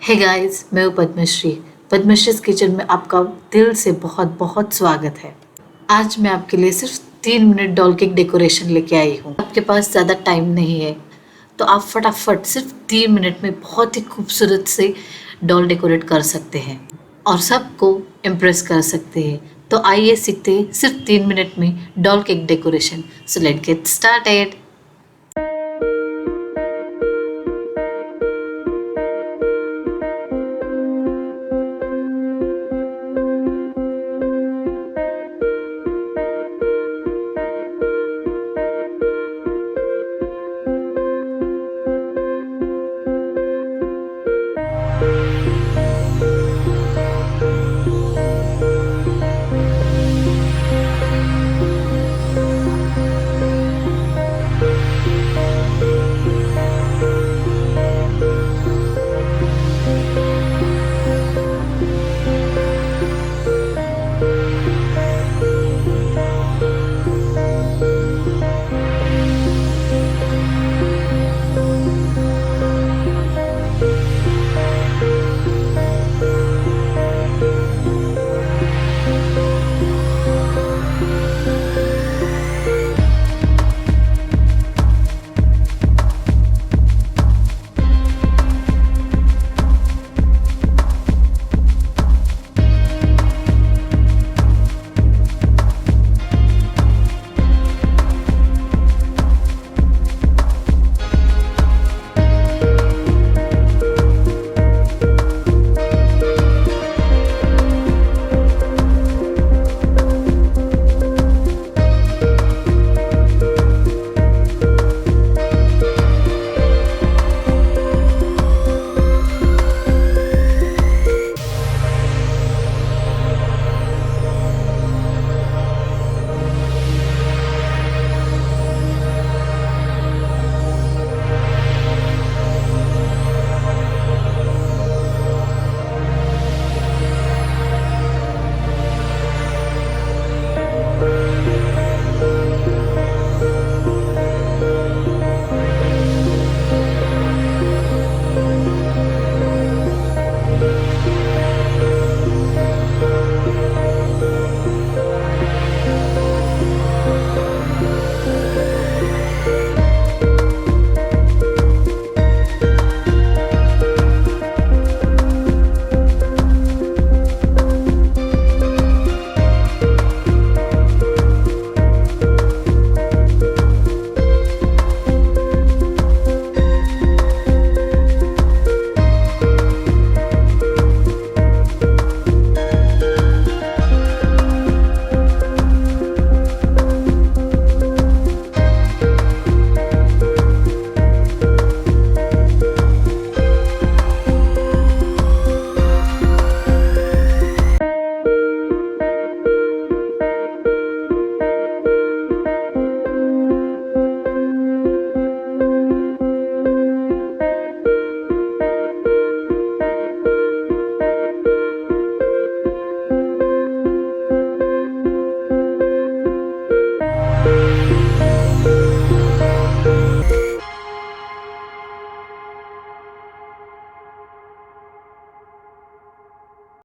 Hey guys, मैं हूँ Padmashri. पद्मश्रीज kitchen में आपका दिल से बहुत बहुत स्वागत है। आज मैं आपके लिए सिर्फ 3 मिनट डॉल केक डेकोरेशन लेके आई हूँ। आपके पास ज़्यादा टाइम नहीं है तो आप फटाफट सिर्फ 3 मिनट में बहुत ही खूबसूरत से डॉल डेकोरेट कर सकते हैं और सबको इम्प्रेस कर सकते हैं। तो आइए सीखते हैं सिर्फ 3 मिनट में doll cake decoration. So let's get started.